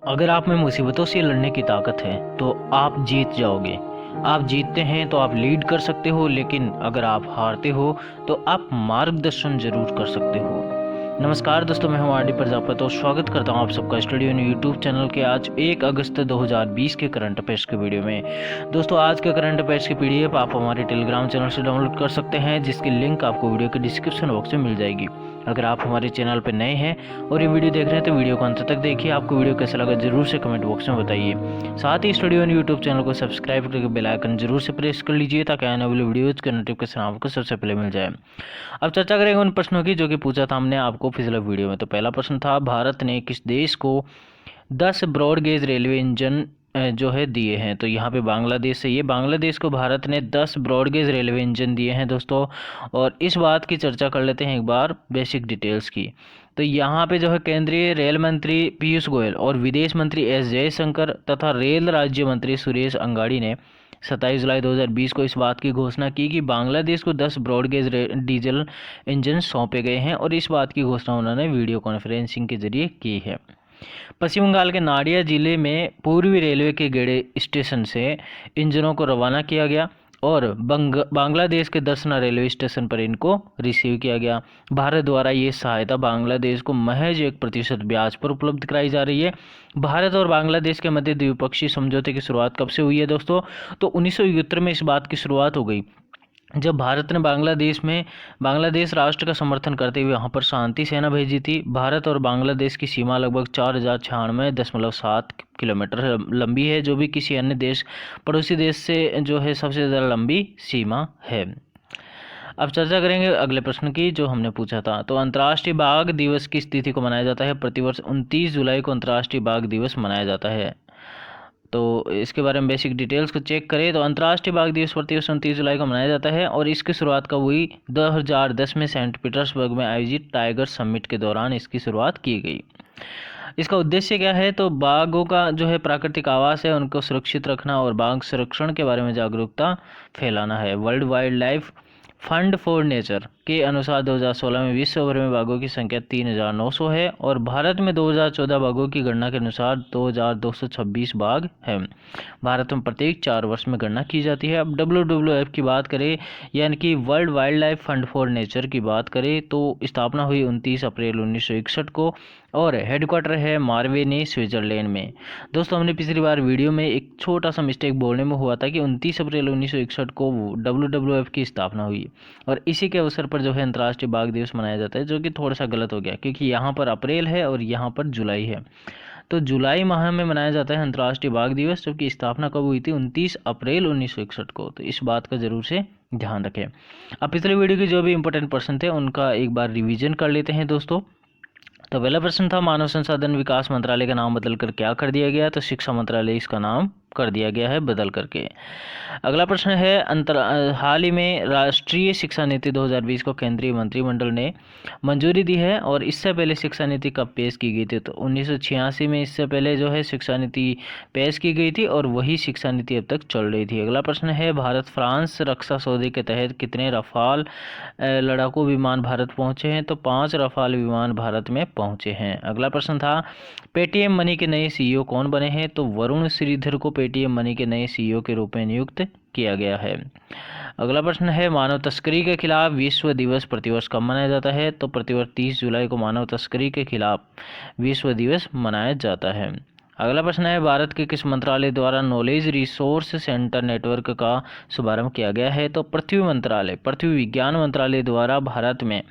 अगर आप में मुसीबतों से लड़ने की ताकत है तो आप जीत जाओगे। आप जीतते हैं तो आप लीड कर सकते हो, लेकिन अगर आप हारते हो तो आप मार्गदर्शन जरूर कर सकते हो। नमस्कार दोस्तों, मैं हूं आर डी प्रजापति और स्वागत करता हूं आप सबका स्टूडियो न्यू यूट्यूब चैनल के आज 1 अगस्त 2020 के करंट अफेयर्स के वीडियो में। दोस्तों, आज के करंट अफेयर्स की पीडीएफ आप हमारे टेलीग्राम चैनल से डाउनलोड कर सकते हैं, जिसकी लिंक आपको वीडियो के डिस्क्रिप्शन बॉक्स में मिल जाएगी। अगर आप हमारे चैनल पर नए हैं और ये वीडियो देख रहे हैं तो वीडियो को अंत तक देखिए। आपको वीडियो कैसा लगा जरूर से कमेंट बॉक्स में बताइए। साथ ही स्टूडियो यूट्यूब चैनल को सब्सक्राइब करके बेल आइकन जरूर से प्रेस कर लीजिए, ताकि आने वाली वीडियोज के नोटिफिकेशन आपको सबसे पहले मिल जाए। अब चर्चा करेंगे उन प्रश्नों की जो कि पूछा था हमने आपको पिछले वीडियो में। तो पहला प्रश्न था, भारत ने किस देश को 10 ब्रॉडगेज रेलवे इंजन जो है दिए हैं? तो यहाँ पे बांग्लादेश से, ये बांग्लादेश को भारत ने 10 ब्रॉडगेज रेलवे इंजन दिए हैं दोस्तों। और इस बात की चर्चा कर लेते हैं एक बार बेसिक डिटेल्स की। तो यहाँ पे जो है केंद्रीय रेल मंत्री पीयूष गोयल और विदेश मंत्री एस जयशंकर तथा रेल राज्य मंत्री सुरेश अंगाड़ी ने 27 जुलाई 2020 को इस बात की घोषणा की कि बांग्लादेश को 10 ब्रॉडगेज डीजल इंजन सौंपे गए हैं। और इस बात की घोषणा उन्होंने वीडियो कॉन्फ्रेंसिंग के जरिए की है। पश्चिम बंगाल के नाडिया जिले में पूर्वी रेलवे के गेड़े स्टेशन से इंजनों को रवाना किया गया और बांग्लादेश के दसना रेलवे स्टेशन पर इनको रिसीव किया गया। भारत द्वारा ये सहायता बांग्लादेश को महज 1% ब्याज पर उपलब्ध कराई जा रही है। भारत और बांग्लादेश के मध्य द्विपक्षीय समझौते की शुरुआत कब से हुई है दोस्तों? तो 1971 में इस बात की शुरुआत हो गई, जब भारत ने बांग्लादेश राष्ट्र का समर्थन करते हुए वहाँ पर शांति सेना भेजी थी। भारत और बांग्लादेश की सीमा लगभग 4096.7 किलोमीटर लंबी है, जो भी किसी अन्य पड़ोसी देश से जो है सबसे ज़्यादा लंबी सीमा है। अब चर्चा करेंगे अगले प्रश्न की जो हमने पूछा था। तो अंतर्राष्ट्रीय बाघ दिवस किस तिथि को मनाया जाता है? प्रतिवर्ष 29 जुलाई को अंतर्राष्ट्रीय बाघ दिवस मनाया जाता है। तो इसके बारे में बेसिक डिटेल्स को चेक करें तो अंतर्राष्ट्रीय बाघ दिवस प्रतिवर्ष 29 जुलाई को मनाया जाता है और इसकी शुरुआत कब हुई? 2010 में सेंट पीटर्सबर्ग में आयोजित टाइगर समिट के दौरान इसकी शुरुआत की गई। इसका उद्देश्य क्या है? तो बाघों का जो है प्राकृतिक आवास है, उनको सुरक्षित रखना और बाघ संरक्षण के बारे में जागरूकता फैलाना है। World wild life fund for nature के अनुसार 2016 में विश्व भर में बाघों की संख्या 3900 है और भारत में 2014 बाघों की गणना के अनुसार 2226 बाघ हैं। भारत में प्रत्येक 4 वर्ष में गणना की जाती है। अब WWF की बात करें, यानी कि world wild life fund for nature की बात करें, तो स्थापना हुई 29 अप्रैल 1961 को और हेडक्वार्टर है मार्वेने, स्विट्जरलैंड में। दोस्तों, हमने पिछली बार वीडियो में एक छोटा सा मिस्टेक बोलने में हुआ था कि 29 अप्रैल 1961 को WWF की स्थापना हुई और इसी के अवसर पर जो है अंतर्राष्ट्रीय बाघ दिवस मनाया जाता है, जो कि थोड़ा सा गलत हो गया क्योंकि यहाँ पर अप्रैल है और यहाँ पर जुलाई है। तो जुलाई माह में मनाया जाता है अंतर्राष्ट्रीय बाघ दिवस, जबकि स्थापना कब हुई थी? 29 अप्रैल 1961 को। तो इस बात का जरूर से ध्यान रखें। अब पिछले वीडियो के जो भी इंपॉर्टेंट प्रश्न थे उनका एक बार रिवीजन कर लेते हैं दोस्तों। तो पहला प्रश्न था, मानव संसाधन विकास मंत्रालय का नाम बदलकर क्या कर दिया गया? तो शिक्षा मंत्रालय इसका नाम कर दिया गया है बदल करके। अगला प्रश्न है, हाल ही में राष्ट्रीय शिक्षा नीति 2020 को केंद्रीय मंत्रिमंडल ने मंजूरी दी है और इससे पहले शिक्षा नीति कब पेश की गई थी? तो 1986 में इससे पहले जो है शिक्षा नीति पेश की गई थी और वही शिक्षा नीति अब तक चल रही थी। अगला प्रश्न है, भारत फ्रांस रक्षा सौदे के तहत कितने रफाल लड़ाकू विमान भारत पहुंचे हैं? तो 5 रफाल विमान भारत में पहुंचे हैं। अगला प्रश्न था, पेटीएम मनी के नए CEO कौन बने हैं? तो वरुण श्रीधर को पेटीएम मनी के नए CEO के रूप में नियुक्त किया गया है। अगला प्रश्न है, मानव तस्करी के खिलाफ विश्व दिवस प्रतिवर्ष कब मनाया जाता है? तो प्रतिवर्ष 30 जुलाई को मानव तस्करी के खिलाफ विश्व दिवस मनाया जाता है। अगला प्रश्न है, भारत के किस मंत्रालय द्वारा नॉलेज रिसोर्स सेंटर नेटवर्क का शुभारंभ किया गया है? तो पृथ्वी विज्ञान मंत्रालय द्वारा भारत में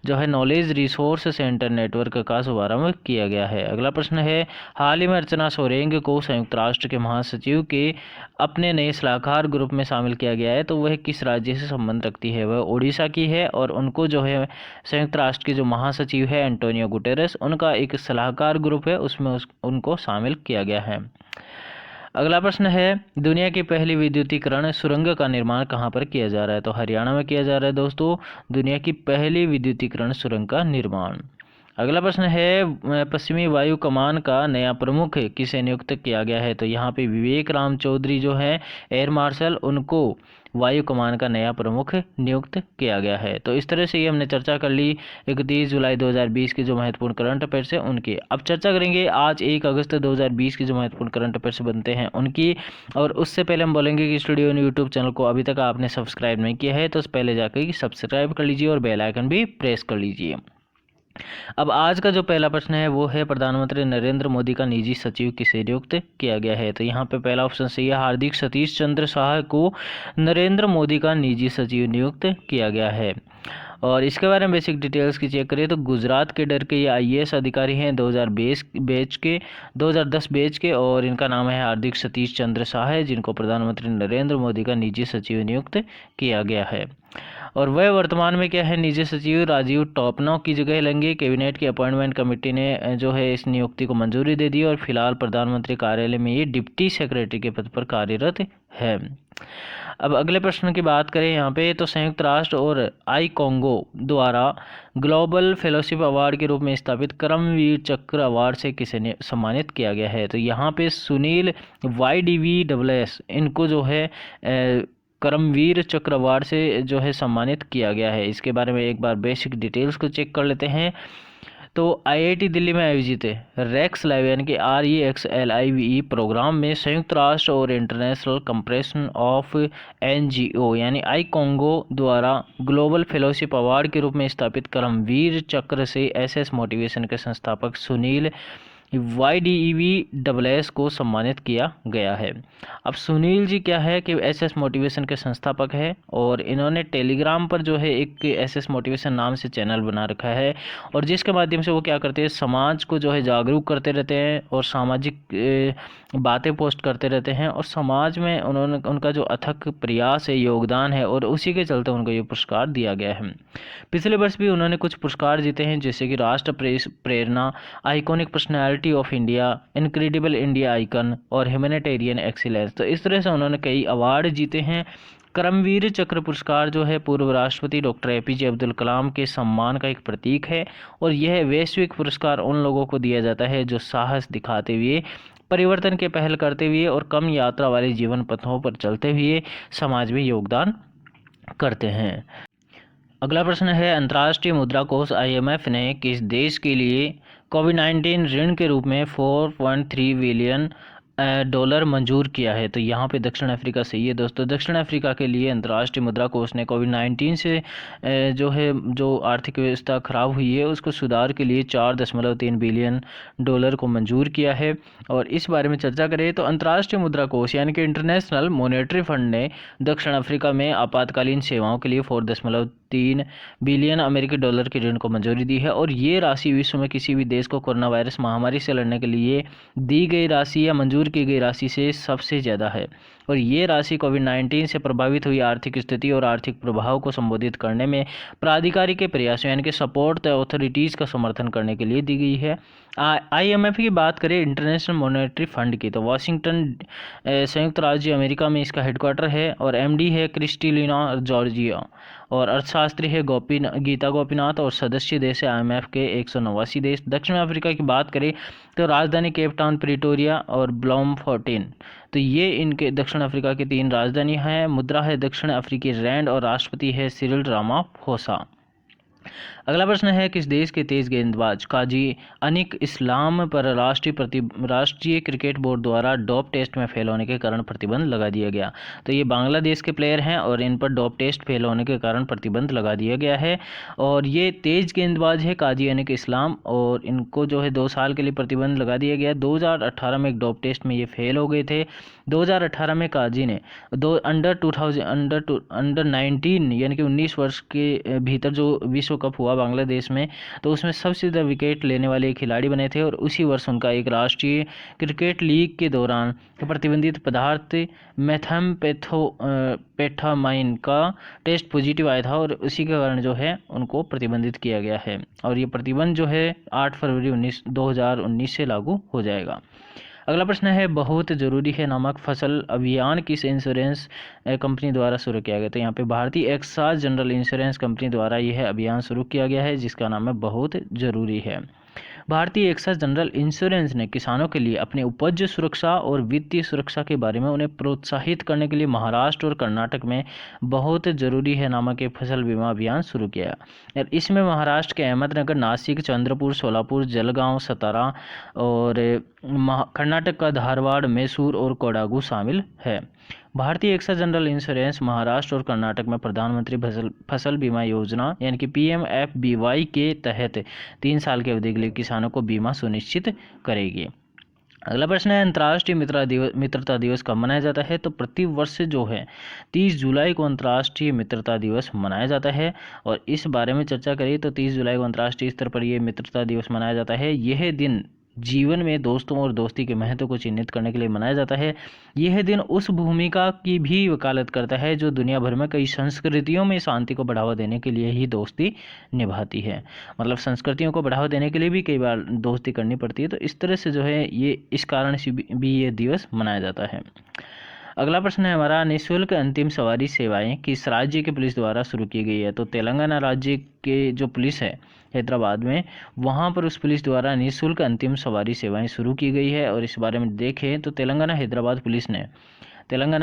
जो है नॉलेज रिसोर्स सेंटर नेटवर्क का शुभारंभ किया गया है। अगला प्रश्न है, हाल ही में अर्चना सोरेंग को संयुक्त राष्ट्र के महासचिव के अपने नए सलाहकार ग्रुप में शामिल किया गया है। तो वह किस राज्य से संबंध रखती है? वह ओडिशा की है और उनको जो है संयुक्त राष्ट्र के जो महासचिव है एंटोनियो गुटेरेस, उनका एक सलाहकार ग्रुप है, उसमें उनको शामिल किया गया है। अगला प्रश्न है, दुनिया की पहली विद्युतीकरण सुरंग का निर्माण कहाँ पर किया जा रहा है? तो हरियाणा में किया जा रहा है दोस्तों, दुनिया की पहली विद्युतीकरण सुरंग का निर्माण। अगला प्रश्न है पश्चिमी वायु कमान का नया प्रमुख किसे नियुक्त किया गया है? तो यहाँ पे विवेक राम चौधरी जो है एयर मार्शल, उनको वायु कमान का नया प्रमुख नियुक्त किया गया है। तो इस तरह से ये हमने चर्चा कर ली 31 जुलाई 2020 के जो महत्वपूर्ण करंट अफेयर्स है उनकी। अब चर्चा करेंगे आज 1 अगस्त 2020 के जो महत्वपूर्ण करंट अफेयर्स बनते हैं उनकी। और उससे पहले हम बोलेंगे कि स्टूडियो यूट्यूब चैनल को अभी तक आपने सब्सक्राइब नहीं किया है तो पहले जाकर सब्सक्राइब कर लीजिए और बेल आइकन भी प्रेस कर लीजिए। अब आज का जो पहला प्रश्न है वो है प्रधानमंत्री नरेंद्र मोदी का निजी सचिव किसे नियुक्त किया गया है? तो यहाँ पे पहला ऑप्शन सही है, हार्दिक सतीश चंद्र शाह को नरेंद्र मोदी का निजी सचिव नियुक्त किया गया है। और इसके बारे में बेसिक डिटेल्स की चेक करें तो गुजरात के डर के ये IAS अधिकारी हैं 2010 बैच के और इनका नाम है हार्दिक सतीश चंद्र शाह है, जिनको प्रधानमंत्री नरेंद्र मोदी का निजी सचिव नियुक्त किया गया है। और वह वर्तमान में क्या है, निजी सचिव राजीव टोपनो की जगह लेंगे। कैबिनेट की अपॉइंटमेंट कमेटी ने जो है इस नियुक्ति को मंजूरी दे दी और फिलहाल प्रधानमंत्री कार्यालय में ये डिप्टी सेक्रेटरी के पद पर कार्यरत है। अब अगले प्रश्न की बात करें यहाँ पे तो संयुक्त राष्ट्र और आई कॉन्गो द्वारा ग्लोबल फेलोशिप अवार्ड के रूप में स्थापित कर्मवीर चक्र अवार्ड से किसे सम्मानित किया गया है? तो यहाँ पे सुनील YDVSS इनको जो है कर्मवीर चक्र अवार्ड से जो है सम्मानित किया गया है। इसके बारे में एक बार बेसिक डिटेल्स को चेक कर लेते हैं। तो IIT दिल्ली में आयोजित रेक्स लाइव यानी कि REXLIVE प्रोग्राम में संयुक्त राष्ट्र और इंटरनेशनल कंप्रेशन ऑफ NGO यानी आई कॉन्गो द्वारा ग्लोबल फेलोशिप अवार्ड के रूप में स्थापित कर्मवीर चक्र से SS मोटिवेशन के संस्थापक सुनील YDVSS को सम्मानित किया गया है। अब सुनील जी क्या है कि SS मोटिवेशन के संस्थापक है और इन्होंने टेलीग्राम पर जो है एक SS मोटिवेशन नाम से चैनल बना रखा है और जिसके माध्यम से वो क्या करते हैं, समाज को जो है जागरूक करते रहते हैं और सामाजिक बातें पोस्ट करते रहते हैं और समाज में उनका जो अथक प्रयास है, योगदान है और उसी के चलते उनको ये पुरस्कार दिया गया है। पिछले वर्ष भी उन्होंने कुछ पुरस्कार जीते हैं जैसे कि राष्ट्र प्रेरणा, iconic personality of India, incredible India icon और ह्यूमैनिटेरियन एक्सीलेंस। तो इस तरह से उन्होंने कई अवार्ड जीते हैं। कर्मवीर चक्र पुरस्कार जो है पूर्व राष्ट्रपति डॉक्टर APJ अब्दुल कलाम के सम्मान का एक प्रतीक है और यह वैश्विक पुरस्कार उन लोगों को दिया जाता है जो साहस दिखाते हुए, परिवर्तन के पहल करते हुए और कम यात्रा वाले जीवन पथों पर चलते हुए समाज में योगदान करते हैं। अगला प्रश्न है अंतर्राष्ट्रीय मुद्रा कोष IMF ने किस देश के लिए कोविड-19 ऋण के रूप में 4.3 बिलियन डॉलर मंजूर किया है? तो यहाँ पे दक्षिण अफ्रीका सही है दोस्तों। दक्षिण अफ्रीका के लिए अंतर्राष्ट्रीय मुद्रा कोष ने कोविड-19 से जो आर्थिक व्यवस्था खराब हुई है उसको सुधार के लिए 4.3 बिलियन डॉलर को मंजूर किया है। और इस बारे में चर्चा करें तो अंतर्राष्ट्रीय मुद्रा कोष यानी कि इंटरनेशनल मॉनेटरी फंड ने दक्षिण अफ्रीका में आपातकालीन सेवाओं के लिए 4.3 बिलियन अमेरिकी डॉलर के ऋण को मंजूरी दी है और ये राशि विश्व में किसी भी देश को कोरोना वायरस महामारी से लड़ने के लिए दी गई राशि या मंजूर की गई राशि से सबसे ज़्यादा है। और ये राशि कोविड-19 से प्रभावित हुई आर्थिक स्थिति और आर्थिक प्रभाव को संबोधित करने में प्राधिकारी के प्रयासों यानी कि सपोर्ट द अथॉरिटीज़ का समर्थन करने के लिए दी गई है। IMF की बात करें इंटरनेशनल मॉनेटरी फंड की तो वाशिंगटन संयुक्त राज्य अमेरिका में इसका हेडक्वार्टर है और MD है क्रिस्टिलिना जॉर्जिया और अर्थशास्त्री है गीता गोपीनाथ और सदस्य देश है IMF के 189 देश। दक्षिण अफ्रीका की बात करें तो राजधानी केप टाउन, प्रिटोरिया और ब्लॉमफोर्टेन, तो ये इनके दक्षिण अफ्रीका की 3 राजधानी हैं। मुद्रा है दक्षिण अफ्रीकी रैंड और राष्ट्रपति है सिरिल रामाफोसा। अगला प्रश्न है किस देश के तेज गेंदबाज काजी अनिक इस्लाम पर राष्ट्रीय क्रिकेट बोर्ड द्वारा डोप टेस्ट में फेल होने के कारण प्रतिबंध लगा दिया गया? तो ये बांग्लादेश के प्लेयर हैं और इन पर डोप टेस्ट फेल होने के कारण प्रतिबंध लगा दिया गया है। और ये तेज गेंदबाज है काजी अनिक इस्लाम और इनको जो है 2 साल के लिए प्रतिबंध लगा दिया गया। 2018 में एक डोप टेस्ट में ये फेल हो गए थे। 2018 में काजी ने अंडर 19 यानी कि 19 वर्ष के भीतर जो विश्व कप हुआ बांग्लादेश में, तो उसमें सबसे ज़्यादा विकेट लेने वाले खिलाड़ी बने थे और उसी वर्ष उनका एक राष्ट्रीय क्रिकेट लीग के दौरान प्रतिबंधित पदार्थ मेथाम्फेटामाइन का टेस्ट पॉजिटिव आया था और उसी के कारण जो है उनको प्रतिबंधित किया गया है। और ये प्रतिबंध जो है 8 फरवरी 2019 से लागू हो जाएगा। अगला प्रश्न है बहुत ज़रूरी है नामक फसल अभियान किस इंश्योरेंस कंपनी द्वारा शुरू किया गया? तो यहाँ पे भारतीय एक्साइज जनरल इंश्योरेंस कंपनी द्वारा यह अभियान शुरू किया गया है जिसका नाम है बहुत ज़रूरी है। भारतीय एक्साइज जनरल इंश्योरेंस ने किसानों के लिए अपनी उपज सुरक्षा और वित्तीय सुरक्षा के बारे में उन्हें प्रोत्साहित करने के लिए महाराष्ट्र और कर्नाटक में बहुत जरूरी है नामक एक फसल बीमा अभियान शुरू किया। और इसमें महाराष्ट्र के अहमदनगर, नासिक, चंद्रपुर, सोलापुर, जलगांव, सतारा और कर्नाटक का धारवाड़, मैसूर और कोडागू शामिल है। भारतीय एक्साइज जनरल इंश्योरेंस महाराष्ट्र और कर्नाटक में प्रधानमंत्री फसल बीमा योजना यानी कि PMFBY के तहत 3 साल की अवधि के लिए किसानों को बीमा सुनिश्चित करेगी। अगला प्रश्न है, अंतर्राष्ट्रीय मित्रता दिवस कब मनाया जाता है? तो प्रति वर्ष जो है 30 जुलाई को अंतर्राष्ट्रीय मित्रता दिवस मनाया जाता है। और इस बारे में चर्चा करें तो 30 जुलाई को अंतर्राष्ट्रीय स्तर पर यह मित्रता दिवस मनाया जाता है। यह दिन जीवन में दोस्तों और दोस्ती के महत्व को चिन्हित करने के लिए मनाया जाता है। यह दिन उस भूमिका की भी वकालत करता है जो दुनिया भर में कई संस्कृतियों में शांति को बढ़ावा देने के लिए ही दोस्ती निभाती है। मतलब संस्कृतियों को बढ़ावा देने के लिए भी कई बार दोस्ती करनी पड़ती है। तो इस तरह से जो है ये इस कारण से भी ये दिवस मनाया जाता है। अगला प्रश्न है हमारा, निःशुल्क अंतिम सवारी सेवाएं किस राज्य के पुलिस द्वारा शुरू की गई है? तो तेलंगाना राज्य के जो पुलिस है हैदराबाद में, वहाँ पर उस पुलिस द्वारा निःशुल्क अंतिम सवारी सेवाएं शुरू की गई है। और इस बारे में देखें तो तेलंगाना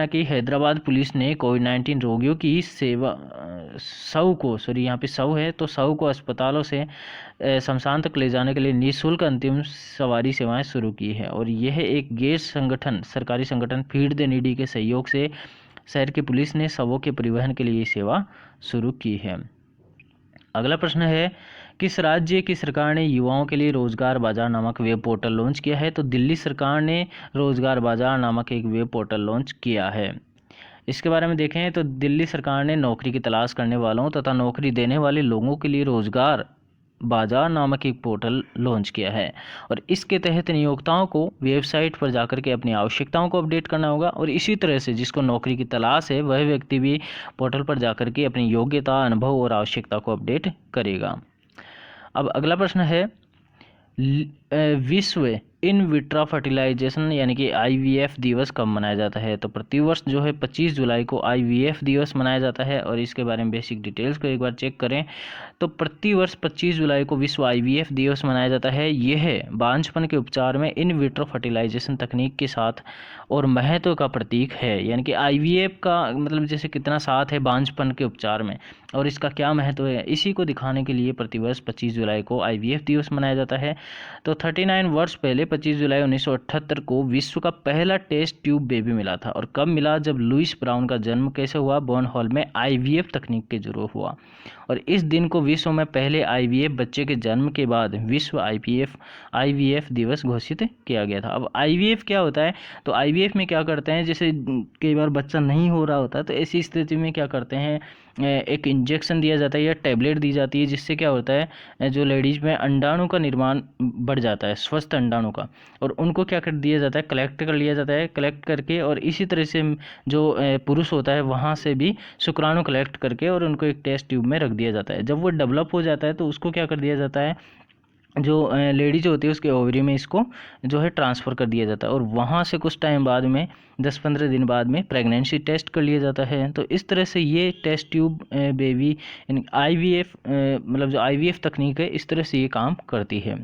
की हैदराबाद पुलिस ने कोविड-19 रोगियों की सेवा 100 को अस्पतालों से शमशान तक ले जाने के लिए निःशुल्क अंतिम सवारी सेवाएं शुरू की है। और यह एक गैर सरकारी संगठन फीड द नीडी के सहयोग से शहर की पुलिस ने शवों के परिवहन के लिए सेवा शुरू की है। अगला प्रश्न है, किस राज्य की सरकार ने युवाओं के लिए रोजगार बाजार नामक वेब पोर्टल लॉन्च किया है? तो दिल्ली सरकार ने रोजगार बाजार नामक एक वेब पोर्टल लॉन्च किया है। इसके बारे में देखें तो दिल्ली सरकार ने नौकरी की तलाश करने वालों तथा नौकरी देने वाले लोगों के लिए रोजगार बाजार नामक एक पोर्टल लॉन्च किया है। और इसके तहत नियोक्ताओं को वेबसाइट पर जाकर के अपनी आवश्यकताओं को अपडेट करना होगा। और इसी तरह से जिसको नौकरी की तलाश है वह व्यक्ति भी पोर्टल पर जाकर के अपनी योग्यता, अनुभव और आवश्यकता को अपडेट करेगा। अब अगला प्रश्न है, विश्व इन विट्रो फर्टिलाइजेशन यानी कि IVF दिवस कब मनाया जाता है? तो प्रतिवर्ष जो है 25 जुलाई को IVF दिवस मनाया जाता है। और इसके बारे में बेसिक डिटेल्स को एक बार चेक करें तो प्रतिवर्ष 25 जुलाई को विश्व IVF दिवस मनाया जाता है। यह बांझपन के उपचार में इन विट्रो फर्टिलाइजेशन तकनीक के साथ और महत्व का प्रतीक है। यानी कि IVF का मतलब जैसे कितना साथ है बांझपन के उपचार में और इसका क्या महत्व है, इसी को दिखाने के लिए प्रतिवर्ष 25 जुलाई को IVF दिवस मनाया जाता है। तो 39 वर्ष पहले 25 जुलाई 1978 को विश्व का पहला टेस्ट ट्यूब बेबी मिला था। और कब मिला? जब लुइस ब्राउन का जन्म कैसे हुआ? बॉर्न हॉल में IVF तकनीक के जरिए हुआ। और इस दिन को विश्व में पहले IVF बच्चे के जन्म के बाद विश्व IVF दिवस घोषित किया गया था। अब IVF क्या होता है? तो IVF में क्या करते हैं, जैसे कई बार बच्चा नहीं हो रहा होता तो ऐसी स्थिति में क्या करते हैं, एक इंजेक्शन दिया जाता है या टैबलेट दी जाती है, जिससे क्या होता है जो लेडीज में अंडाणु का निर्माण बढ़ जाता है, स्वस्थ अंडाणु का। और उनको क्या कर दिया जाता है, कलेक्ट कर लिया जाता है, कलेक्ट करके और इसी तरह से जो पुरुष होता है वहाँ से भी शुक्राणु कलेक्ट करके और उनको एक टेस्ट ट्यूब में रख दिया जाता है। जब वो डेवलप हो जाता है तो उसको क्या कर दिया जाता है, जो लेडीज होती है उसके ओवरी में इसको जो है ट्रांसफ़र कर दिया जाता है। और वहाँ से कुछ टाइम बाद में 10-15 दिन बाद में प्रेगनेंसी टेस्ट कर लिया जाता है। तो इस तरह से ये टेस्ट ट्यूब बेबी IVF मतलब जो IVF तकनीक है इस तरह से ये काम करती है।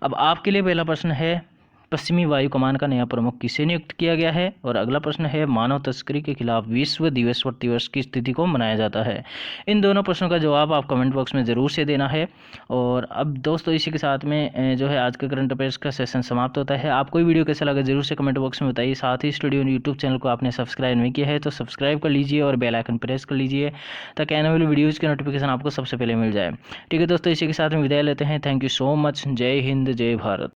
अब आपके लिए पहला प्रश्न है, पश्चिमी वायु कमान का नया प्रमुख किसे नियुक्त किया गया है? और अगला प्रश्न है, मानव तस्करी के खिलाफ विश्व दिवस प्रतिवर्ष किस तिथि को मनाया जाता है? इन दोनों प्रश्नों का जवाब आप कमेंट बॉक्स में ज़रूर से देना है। और अब दोस्तों इसी के साथ में जो है आज का करंट अफेयर्स का सेशन समाप्त होता है। आपको वीडियो कैसा लगा जरूर से कमेंट बॉक्स में बताइए। साथ ही स्टूडियो यूट्यूब चैनल को आपने सब्सक्राइब नहीं किया है तो सब्सक्राइब कर लीजिए और बेल आइकन प्रेस कर लीजिए ताकि आने वाली वीडियोज़ की नोटिफिकेशन आपको सबसे पहले मिल जाए। ठीक है दोस्तों, इसी के साथ में विदाई लेते हैं। Thank you so much. जय हिंद, जय भारत।